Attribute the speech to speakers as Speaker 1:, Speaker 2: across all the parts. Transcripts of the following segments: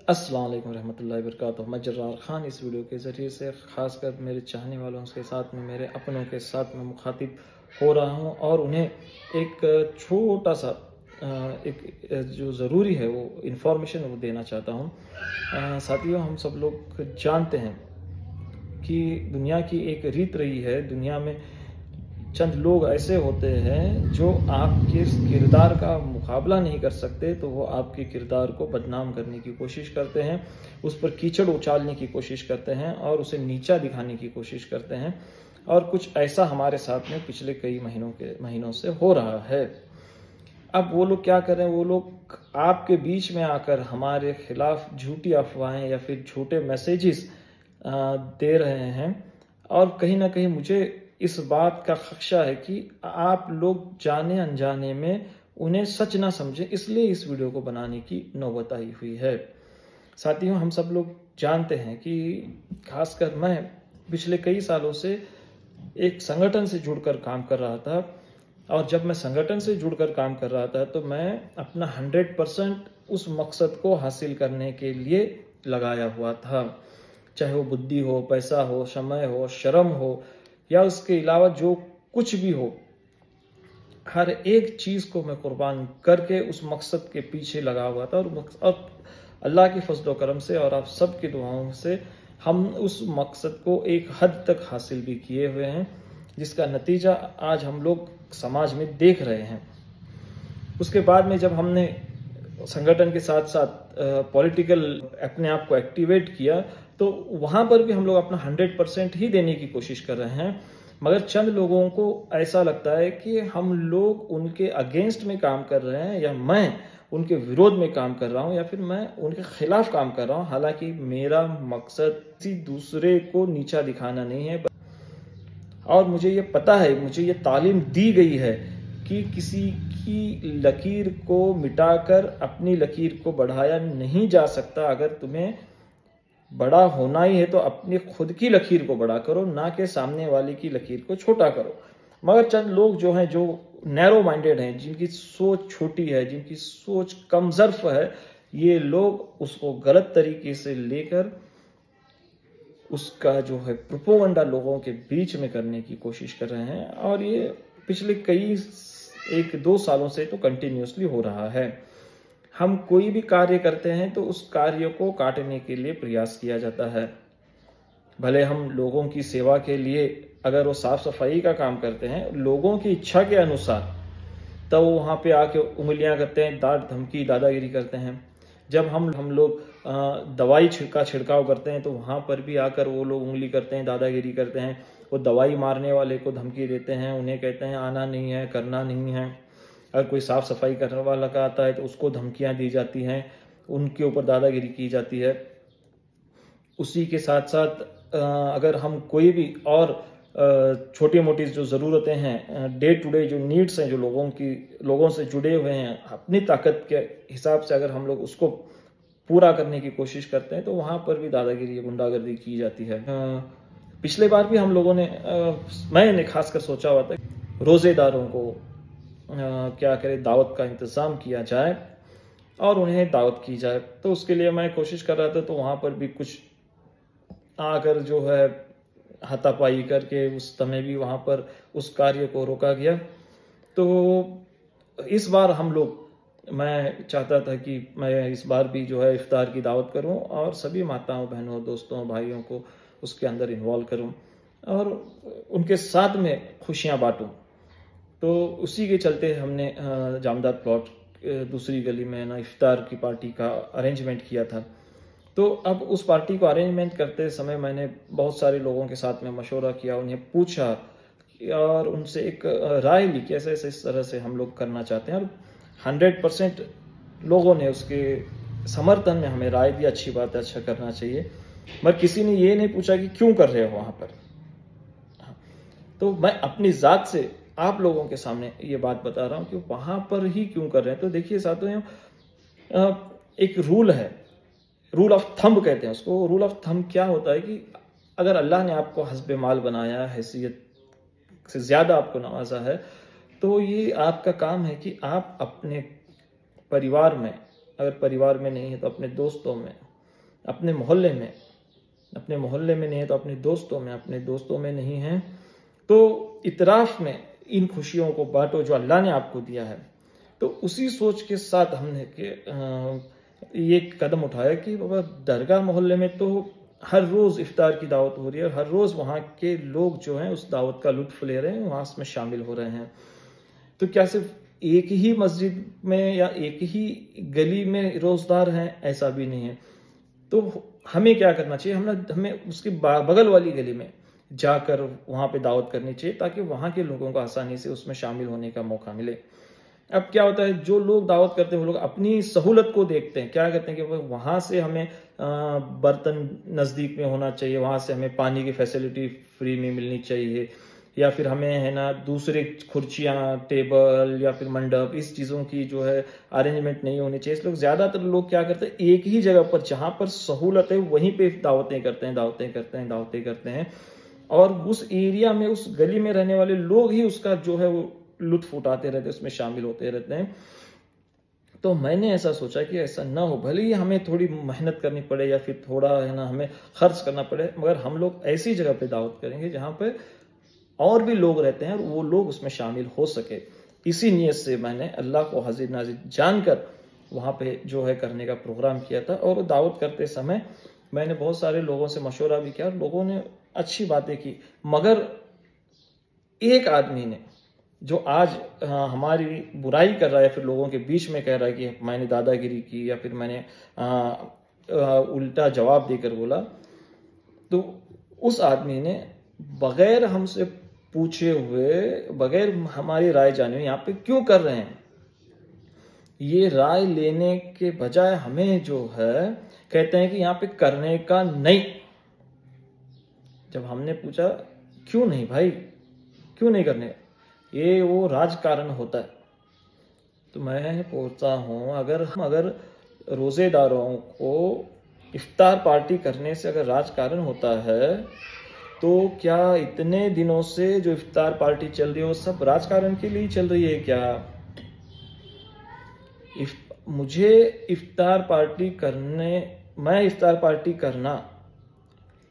Speaker 1: अस्सलाम वालेकुम रहमतुल्लाहि व बरकातुहू। मैं जर्रार खान इस वीडियो के ज़रिए से ख़ासकर मेरे चाहने वालों के साथ में, मेरे अपनों के साथ में मुखातिब हो रहा हूँ और उन्हें एक छोटा सा जो ज़रूरी है वो इन्फॉर्मेशन वो देना चाहता हूँ। साथियों, हम सब लोग जानते हैं कि दुनिया की एक रीत रही है, दुनिया में चंद लोग ऐसे होते हैं जो आपके किरदार का मुकाबला नहीं कर सकते, तो वो आपके किरदार को बदनाम करने की कोशिश करते हैं, उस पर कीचड़ उछालने की कोशिश करते हैं और उसे नीचा दिखाने की कोशिश करते हैं। और कुछ ऐसा हमारे साथ में पिछले कई महीनों से हो रहा है। अब वो लोग क्या कर रहे हैं, वो लोग आपके बीच में आकर हमारे खिलाफ झूठी अफवाहें या फिर झूठे मैसेजेस दे रहे हैं। और कहीं ना कहीं मुझे इस बात का खदशा है कि आप लोग जाने अनजाने में उन्हें सच ना समझें, इसलिए इस वीडियो को बनाने की नौबत आई हुई है। साथियों, हम सब लोग जानते हैं कि खासकर मैं पिछले कई सालों से एक संगठन से जुड़कर काम कर रहा था, और जब मैं संगठन से जुड़कर काम कर रहा था तो मैं अपना 100% उस मकसद को हासिल करने के लिए लगाया हुआ था, चाहे वो बुद्धि हो, पैसा हो, समय हो, शर्म हो या उसके अलावा जो कुछ भी हो। हर एक चीज को मैं कुर्बान करके उस मकसद के पीछे लगा हुआ था, और अल्लाह के फजल करम से और आप सब की दुआओं से हम उस मकसद को एक हद तक हासिल भी किए हुए हैं, जिसका नतीजा आज हम लोग समाज में देख रहे हैं। उसके बाद में जब हमने संगठन के साथ साथ पॉलिटिकल अपने आप को एक्टिवेट किया, तो वहां पर भी हम लोग अपना 100% ही देने की कोशिश कर रहे हैं। मगर चंद लोगों को ऐसा लगता है कि हम लोग उनके अगेंस्ट में काम कर रहे हैं, या मैं उनके विरोध में काम कर रहा हूं, या फिर मैं उनके खिलाफ काम कर रहा हूं। हालांकि मेरा मकसद किसी दूसरे को नीचा दिखाना नहीं है, और मुझे ये पता है, मुझे ये तालीम दी गई है कि किसी की लकीर को मिटाकर अपनी लकीर को बढ़ाया नहीं जा सकता। अगर तुम्हें बड़ा होना ही है तो अपनी खुद की लकीर को बड़ा करो, ना कि सामने वाले की लकीर को छोटा करो। मगर चंद लोग जो हैं, जो नैरो माइंडेड हैं, जिनकी सोच छोटी है, जिनकी सोच कमजर्फ है, ये लोग उसको गलत तरीके से लेकर उसका जो है प्रोपोगंडा लोगों के बीच में करने की कोशिश कर रहे हैं। और ये पिछले कई 1-2 सालों से तो कंटिन्यूसली हो रहा है। हम कोई भी कार्य करते हैं तो उस कार्य को काटने के लिए प्रयास किया जाता है। भले हम लोगों की सेवा के लिए अगर वो साफ सफाई का काम करते हैं लोगों की इच्छा के अनुसार, तब वो वहां पे आके उंगलियां करते हैं, डांट धमकी दादागिरी करते हैं। जब हम लोग दवाई का छिड़काव करते हैं तो वहां पर भी आकर वो लोग उंगली करते हैं, दादागिरी करते हैं। वो दवाई मारने वाले को धमकी देते हैं, उन्हें कहते हैं आना नहीं है, करना नहीं है। अगर कोई साफ सफाई करने वाला का आता है तो उसको धमकियां दी जाती हैं, उनके ऊपर दादागिरी की जाती है। उसी के साथ साथ अगर हम कोई भी और छोटी मोटी जो ज़रूरतें हैं, डे टू डे जो नीड्स हैं, जो लोगों से जुड़े हुए हैं, अपनी ताकत के हिसाब से अगर हम लोग उसको पूरा करने की कोशिश करते हैं तो वहाँ पर भी दादागिरी गुंडागर्दी की जाती है। पिछले बार भी हम लोगों ने मैंने खासकर सोचा हुआ था रोज़ेदारों को क्या करें, दावत का इंतज़ाम किया जाए और उन्हें दावत की जाए। तो उसके लिए मैं कोशिश कर रहा था, तो वहाँ पर भी कुछ आकर जो है हाथापाई करके उस समय भी वहाँ पर उस कार्य को रोका गया। तो इस बार मैं चाहता था कि मैं इस बार भी जो है इफ्तार की दावत करूं और सभी माताओं, बहनों, दोस्तों, भाइयों को उसके अंदर इन्वॉल्व करूं और उनके साथ में खुशियां बांटूं। तो उसी के चलते हमने जामदार प्लॉट दूसरी गली में ना इफ्तार की पार्टी का अरेंजमेंट किया था। तो अब उस पार्टी को अरेंजमेंट करते समय मैंने बहुत सारे लोगों के साथ में मशवरा किया, उन्हें पूछा और उनसे एक राय ली कि ऐसे ऐसे इस तरह से हम लोग करना चाहते हैं। और 100% लोगों ने उसके समर्थन में हमें राय दी, अच्छी बात है, अच्छा करना चाहिए। मगर किसी ने ये नहीं पूछा कि क्यों कर रहे हो वहां पर। तो मैं अपनी जात से आप लोगों के सामने ये बात बता रहा हूं कि वहां पर ही क्यों कर रहे हैं। तो देखिए साथियों, एक रूल है, रूल ऑफ थंब कहते हैं उसको। रूल ऑफ थंब क्या होता है कि अगर अल्लाह ने आपको हस्बे माल बनाया, हैसियत से ज्यादा आपको नवाजा है, तो ये आपका काम है कि आप अपने परिवार में, अगर परिवार में नहीं है तो अपने दोस्तों में, अपने मोहल्ले में नहीं है तो अपने दोस्तों में नहीं है तो इतराफ में इन खुशियों को बांटो जो अल्लाह ने आपको दिया है। तो उसी सोच के साथ हमने ये कदम उठाया कि बाबा दरगाह मोहल्ले में तो हर रोज़ इफ्तार की दावत हो रही है और हर रोज़ वहाँ के लोग जो हैं उस दावत का लुत्फ़ ले रहे हैं, वहाँ उसमें शामिल हो रहे हैं। तो क्या सिर्फ एक ही मस्जिद में या एक ही गली में रोज़दार हैं, ऐसा भी नहीं है। तो हमें क्या करना चाहिए, हमें उसकी बगल वाली गली में जाकर वहाँ पे दावत करनी चाहिए ताकि वहाँ के लोगों को आसानी से उसमें शामिल होने का मौका मिले। अब क्या होता है, जो लोग दावत करते हैं वो लोग अपनी सहूलत को देखते हैं, क्या कहते हैं कि वहाँ से हमें बर्तन नज़दीक में होना चाहिए, वहाँ से हमें पानी की फैसिलिटी फ्री में मिलनी चाहिए, या फिर हमें है ना दूसरे कुर्सियाँ, टेबल या फिर मंडप, इस चीज़ों की जो है अरेंजमेंट नहीं होनी चाहिए। इसलिए ज़्यादातर लोग क्या करते हैं, एक ही जगह पर जहाँ पर सहूलत है वहीं पे दावतें करते हैं और उस एरिया में, उस गली में रहने वाले लोग ही उसका जो है वो लुत्फ उठाते रहते हैं, उसमें शामिल होते रहते हैं। तो मैंने ऐसा सोचा कि ऐसा ना हो, भले ही हमें थोड़ी मेहनत करनी पड़े या फिर थोड़ा है ना हमें खर्च करना पड़े, मगर हम लोग ऐसी जगह पे दावत करेंगे जहाँ पे और भी लोग रहते हैं और वो लोग उसमें शामिल हो सके। इसी नीयत से मैंने अल्लाह को हाजिर नाजिर जानकर वहाँ पे जो है करने का प्रोग्राम किया था। और दावत करते समय मैंने बहुत सारे लोगों से मशवरा भी किया और लोगों ने अच्छी बातें की, मगर एक आदमी ने जो आज हमारी बुराई कर रहा है, फिर लोगों के बीच में कह रहा है कि मैंने दादागिरी की या फिर मैंने उल्टा जवाब देकर बोला, तो उस आदमी ने बगैर हमसे पूछे हुए, बगैर हमारी राय जाने यहाँ पे क्यों कर रहे हैं, ये राय लेने के बजाय हमें जो है कहते हैं कि यहाँ पे करने का नहीं। जब हमने पूछा क्यों नहीं भाई, क्यों नहीं करने, ये वो राजकारण होता है। तो मैं पूछता हूँ, अगर रोजेदारों को इफ्तार पार्टी करने से अगर राजकारण होता है तो क्या इतने दिनों से जो इफ्तार पार्टी चल रही है वो सब राजकारण के लिए चल रही है क्या? मुझे इफ्तार पार्टी करना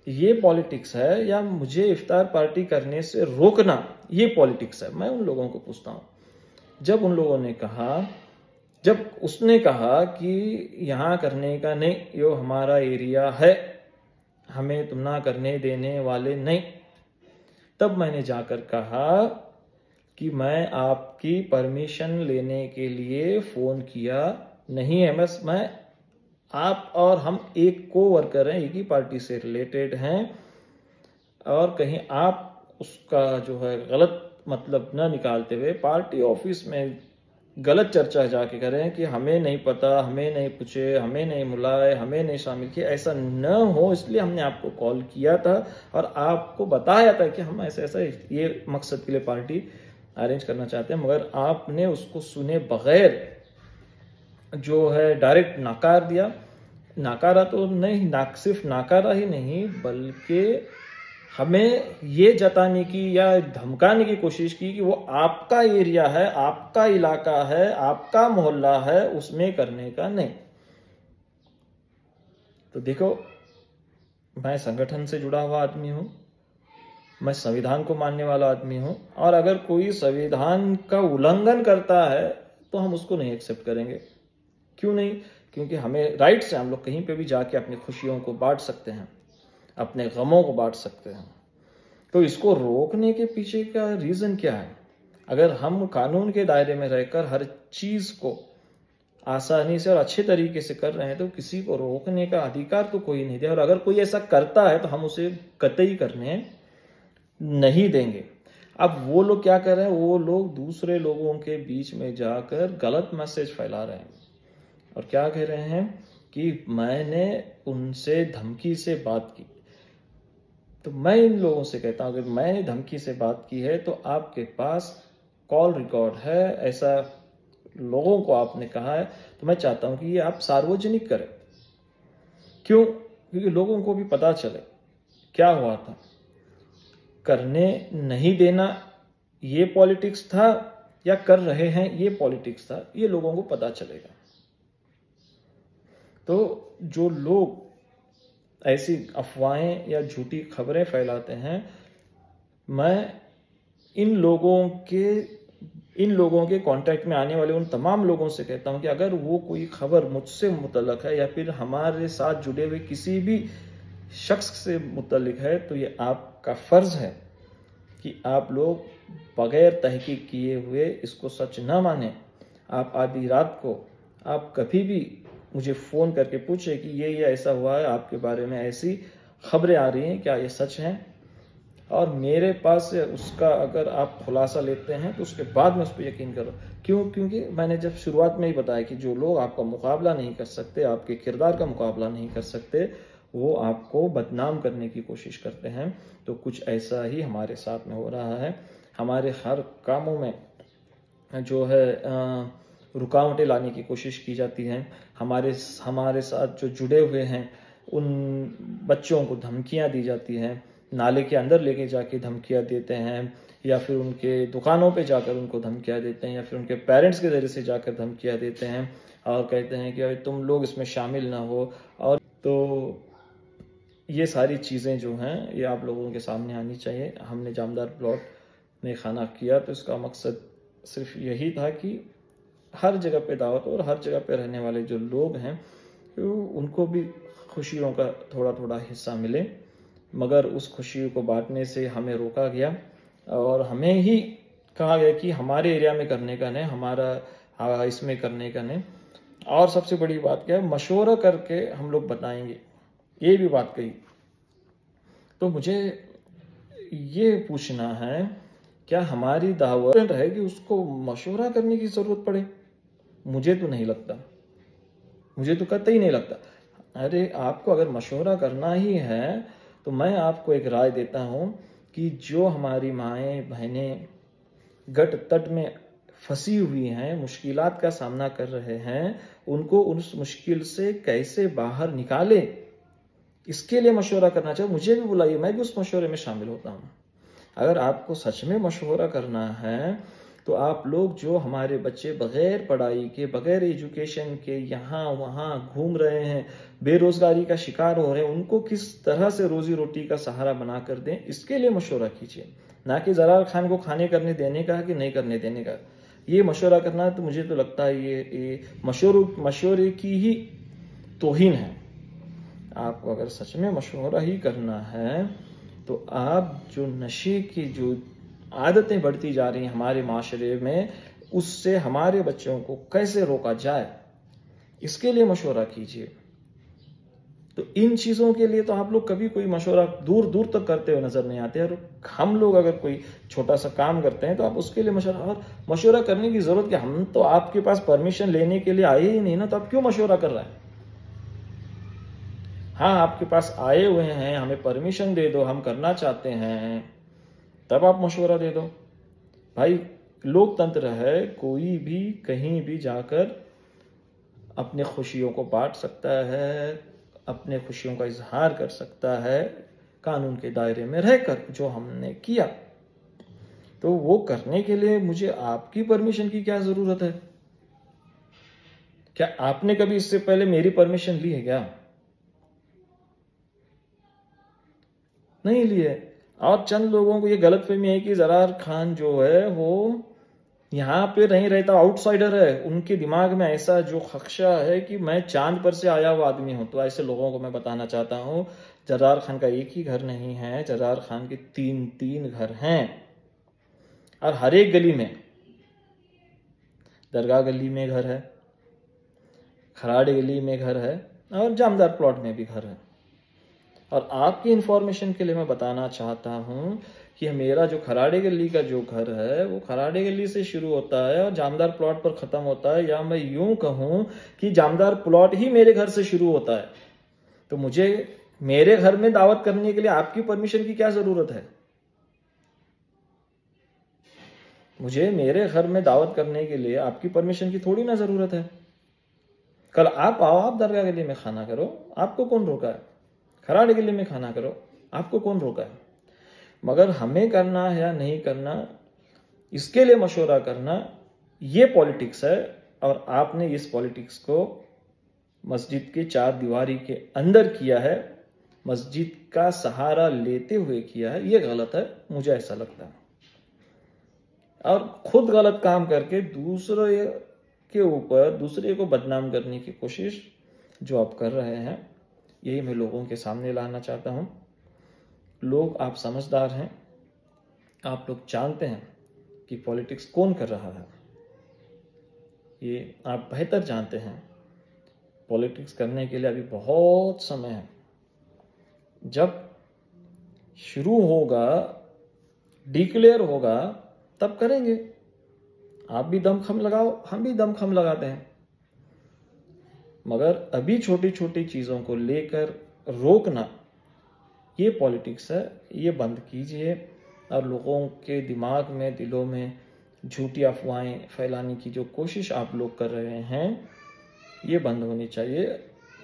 Speaker 1: ये पॉलिटिक्स है या मुझे इफ्तार पार्टी करने से रोकना ये पॉलिटिक्स है? मैं उन लोगों को पूछता हूँ। जब उसने कहा कि यहाँ करने का नहीं, यो हमारा एरिया है, हमें तुम ना करने देने वाले नहीं, तब मैंने जाकर कहा कि मैं आपकी परमिशन लेने के लिए फोन किया नहीं है, बस आप और हम एक कोवर्कर हैं, एक ही पार्टी से रिलेटेड हैं, और कहीं आप उसका जो है गलत मतलब न निकालते हुए पार्टी ऑफिस में गलत चर्चा जाके करें कि हमें नहीं पता, हमें नहीं पूछे, हमें नहीं बुलाए, हमें नहीं शामिल किया, ऐसा न हो इसलिए हमने आपको कॉल किया था और आपको बताया था कि हम ऐसा ये मकसद के लिए पार्टी अरेंज करना चाहते हैं, मगर आपने उसको सुने बगैर जो है डायरेक्ट नकार दिया। नकारा तो नहीं, सिर्फ नकारा ही नहीं बल्कि हमें ये जताने की या धमकाने की कोशिश की कि वो आपका एरिया है, आपका इलाका है, आपका मोहल्ला है, उसमें करने का नहीं। तो देखो, मैं संगठन से जुड़ा हुआ आदमी हूं, मैं संविधान को मानने वाला आदमी हूं, और अगर कोई संविधान का उल्लंघन करता है तो हम उसको नहीं एक्सेप्ट करेंगे। क्यों नहीं? क्योंकि हमें राइट्स है, हम लोग कहीं पे भी जाके अपनी खुशियों को बांट सकते हैं, अपने गमों को बांट सकते हैं। तो इसको रोकने के पीछे का रीजन क्या है? अगर हम कानून के दायरे में रहकर हर चीज को आसानी से और अच्छे तरीके से कर रहे हैं तो किसी को रोकने का अधिकार तो कोई नहीं दिया, और अगर कोई ऐसा करता है तो हम उसे कतई करने नहीं देंगे। अब वो लोग क्या कर रहे हैं, वो लोग दूसरे लोगों के बीच में जाकर गलत मैसेज फैला रहे हैं और क्या कह रहे हैं कि मैंने उनसे धमकी से बात की। तो मैं इन लोगों से कहता हूं, अगर मैंने धमकी से बात की है तो आपके पास कॉल रिकॉर्ड है, ऐसा लोगों को आपने कहा है, तो मैं चाहता हूं कि ये आप सार्वजनिक करें। क्यों? क्योंकि लोगों को भी पता चले क्या हुआ था। करने नहीं देना ये पॉलिटिक्स था या कर रहे हैं ये पॉलिटिक्स था, ये लोगों को पता चलेगा। तो जो लोग ऐसी अफवाहें या झूठी खबरें फैलाते हैं, मैं इन लोगों के कांटेक्ट में आने वाले उन तमाम लोगों से कहता हूं कि अगर वो कोई खबर मुझसे मुतल्लक है या फिर हमारे साथ जुड़े हुए किसी भी शख्स से मुतल्लिक है, तो ये आपका फर्ज है कि आप लोग बगैर तहकीक किए हुए इसको सच न माने। आप आधी रात को आप कभी भी मुझे फ़ोन करके पूछे कि ये ऐसा हुआ है, आपके बारे में ऐसी खबरें आ रही हैं, क्या ये सच हैं? और मेरे पास से उसका अगर आप खुलासा लेते हैं तो उसके बाद में उस पर यकीन करो। क्यों? क्योंकि मैंने जब शुरुआत में ही बताया कि जो लोग आपका मुकाबला नहीं कर सकते, आपके किरदार का मुकाबला नहीं कर सकते, वो आपको बदनाम करने की कोशिश करते हैं। तो कुछ ऐसा ही हमारे साथ में हो रहा है। हमारे हर कामों में जो है रुकावटें लाने की कोशिश की जाती हैं। हमारे साथ जो जुड़े हुए हैं उन बच्चों को धमकियां दी जाती हैं, नाले के अंदर लेके जाके धमकियां देते हैं, या फिर उनके दुकानों पे जाकर उनको धमकियां देते हैं, या फिर उनके पेरेंट्स के ज़रिए से जाकर धमकियां देते हैं और कहते हैं कि अरे तुम लोग इसमें शामिल ना हो। और तो ये सारी चीज़ें जो हैं ये आप लोगों के सामने आनी चाहिए। हमने जामदार प्लॉट में खाना किया तो इसका मकसद सिर्फ यही था कि हर जगह पे दावत और हर जगह पे रहने वाले जो लोग हैं उनको भी खुशियों का थोड़ा थोड़ा हिस्सा मिले। मगर उस खुशी को बांटने से हमें रोका गया और हमें ही कहा गया कि हमारे एरिया में करने का नहीं, हमारा इसमें करने का नहीं। और सबसे बड़ी बात क्या है, मशवरा करके हम लोग बताएंगे, ये भी बात कही। तो मुझे ये पूछना है, क्या हमारी दावत है कि उसको मशवरा करने की जरूरत पड़े? मुझे तो नहीं लगता, मुझे तो कतई नहीं लगता। अरे आपको अगर मशवरा करना ही है तो मैं आपको एक राय देता हूं कि जो हमारी माएँ बहनें गट तट में फंसी हुई हैं, मुश्किलात का सामना कर रहे हैं, उनको उस मुश्किल से कैसे बाहर निकाले, इसके लिए मशवरा करना चाहिए। मुझे भी बुलाइए, मैं भी उस मशवरे में शामिल होता हूँ। अगर आपको सच में मशवरा करना है तो आप लोग जो हमारे बच्चे बगैर पढ़ाई के, बगैर एजुकेशन के यहाँ वहाँ घूम रहे हैं, बेरोजगारी का शिकार हो रहे हैं, उनको किस तरह से रोजी रोटी का सहारा बना कर दें, इसके लिए मशवरा कीजिए। ना कि ज़रार खान को खाने करने देने का कि नहीं करने देने का। ये मशवरा करना तो मुझे तो लगता है ये मशवरे की ही तौहीन है। आपको अगर सच में मशवरा ही करना है तो आप जो नशे की जो आदतें बढ़ती जा रही हैं हमारे माशरे में, उससे हमारे बच्चों को कैसे रोका जाए, इसके लिए मशवरा कीजिए। तो इन चीज़ों के लिए तो आप लोग कभी कोई मशवरा दूर दूर तक करते हुए नजर नहीं आते। और हम लोग अगर कोई छोटा सा काम करते हैं तो आप उसके लिए मशवरा करने की जरूरत क्या? हम तो आपके पास परमिशन लेने के लिए आए ही नहीं ना, तो आप क्यों मशवरा कर रहे हैं? हाँ, आपके पास आए हुए हैं, हमें परमिशन दे दो, हम करना चाहते हैं, तब आप मशवरा दे दो। भाई लोकतंत्र है, कोई भी कहीं भी जाकर अपने खुशियों को बांट सकता है, अपने खुशियों का इजहार कर सकता है, कानून के दायरे में रहकर। जो हमने किया तो वो करने के लिए मुझे आपकी परमिशन की क्या जरूरत है? क्या आपने कभी इससे पहले मेरी परमिशन ली है क्या? नहीं ली है। और चंद लोगों को ये गलतफहमी है कि ज़रार खान जो है वो यहाँ पे नहीं रहता, आउटसाइडर है। उनके दिमाग में ऐसा जो खदशा है कि मैं चांद पर से आया हुआ आदमी हूं। तो ऐसे लोगों को मैं बताना चाहता हूं, ज़रार खान का एक ही घर नहीं है, ज़रार खान के 3 घर हैं। और हर एक गली में, दरगाह गली में घर है, खराड़े गली में घर है, और जामदार प्लॉट में भी घर है। और आपकी इंफॉर्मेशन के लिए मैं बताना चाहता हूं कि मेरा जो खराड़े गली का जो घर है वो खराड़े गली से शुरू होता है और जामदार प्लॉट पर खत्म होता है, या मैं यूं कहूं कि जामदार प्लॉट ही मेरे घर से शुरू होता है। तो मुझे मेरे घर में दावत करने के लिए आपकी परमिशन की क्या जरूरत है? मुझे मेरे घर में दावत करने के लिए आपकी परमिशन की थोड़ी ना जरूरत है। कल आप आओ, आप दरगाह गली में खाना करो, आपको कौन रोका है? खराड़े गली में खाना करो, आपको कौन रोका है? मगर हमें करना है या नहीं करना, इसके लिए मशवरा करना, ये पॉलिटिक्स है। और आपने इस पॉलिटिक्स को मस्जिद के 4 दीवारी के अंदर किया है। मस्जिद का सहारा लेते हुए किया है, ये गलत है, मुझे ऐसा लगता है। और खुद गलत काम करके दूसरे के ऊपर दूसरे को बदनाम करने की कोशिश जो आप कर रहे हैं, यही मैं लोगों के सामने लाना चाहता हूँ। लोग, आप समझदार हैं, आप लोग जानते हैं कि पॉलिटिक्स कौन कर रहा है, ये आप बेहतर जानते हैं। पॉलिटिक्स करने के लिए अभी बहुत समय है। जब शुरू होगा, डिक्लेयर होगा, तब करेंगे। आप भी दमखम लगाओ, हम भी दमखम लगाते हैं, मगर अभी छोटी छोटी चीज़ों को लेकर रोकना, ये पॉलिटिक्स है, ये बंद कीजिए। और लोगों के दिमाग में, दिलों में झूठी अफवाहें फैलाने की जो कोशिश आप लोग कर रहे हैं, ये बंद होनी चाहिए।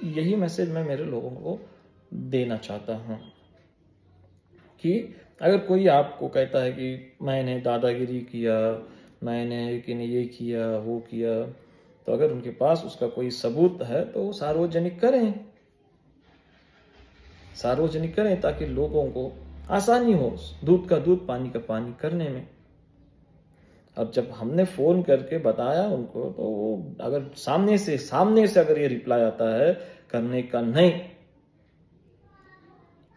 Speaker 1: यही मैसेज मैं मेरे लोगों को देना चाहता हूँ कि अगर कोई आपको कहता है कि मैंने दादागिरी किया, मैंने कि ये किया, वो किया, तो अगर उनके पास उसका कोई सबूत है तो वो सार्वजनिक करें, सार्वजनिक करें, ताकि लोगों को आसानी हो दूध का दूध, पानी का पानी करने में। अब जब हमने फोन करके बताया उनको, तो वो अगर सामने से अगर ये रिप्लाई आता है करने का नहीं,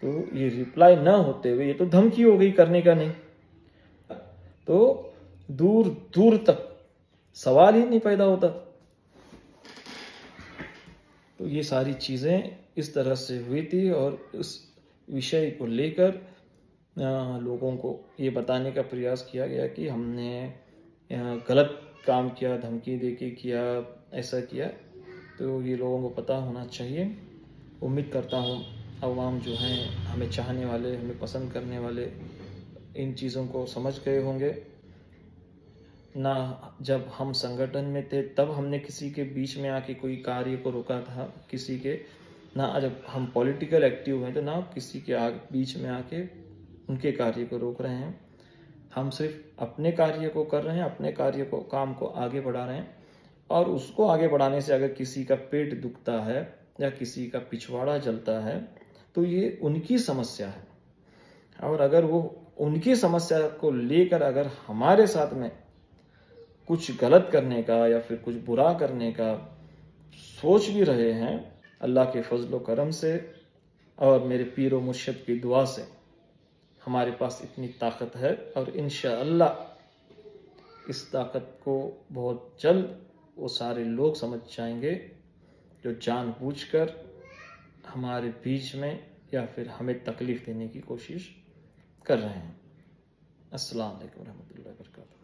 Speaker 1: तो ये रिप्लाई ना होते हुए ये तो धमकी हो गई करने का नहीं, तो दूर दूर तक सवाल ही नहीं पैदा होता। तो ये सारी चीजें इस तरह से हुई थी, और इस विषय को लेकर लोगों को ये बताने का प्रयास किया गया कि हमने गलत काम किया, धमकी देके किया, ऐसा किया। तो ये लोगों को पता होना चाहिए। उम्मीद करता हूँ अवाम जो हैं, हमें चाहने वाले, हमें पसंद करने वाले, इन चीज़ों को समझ गए होंगे ना। जब हम संगठन में थे तब हमने किसी के बीच में आके कोई कार्य को रोका था किसी के, ना जब हम पॉलिटिकल एक्टिव हुए तो ना किसी के बीच में आके उनके कार्य को रोक रहे हैं। हम सिर्फ अपने कार्य को कर रहे हैं, अपने कार्य को, काम को आगे बढ़ा रहे हैं। और उसको आगे बढ़ाने से अगर किसी का पेट दुखता है या किसी का पिछवाड़ा जलता है, तो ये उनकी समस्या है। और अगर वो उनकी समस्या को लेकर अगर हमारे साथ में कुछ गलत करने का या फिर कुछ बुरा करने का सोच भी रहे हैं, अल्लाह के फजलो करम से और मेरे पीर व मुर्शिद की दुआ से हमारे पास इतनी ताकत है, और इंशाअल्लाह इस ताकत को बहुत जल्द वो सारे लोग समझ जाएंगे जो जानबूझकर हमारे बीच में या फिर हमें तकलीफ देने की कोशिश कर रहे हैं। अस्सलाम वालेकुम रहमतुल्लाहि व बरकातहू।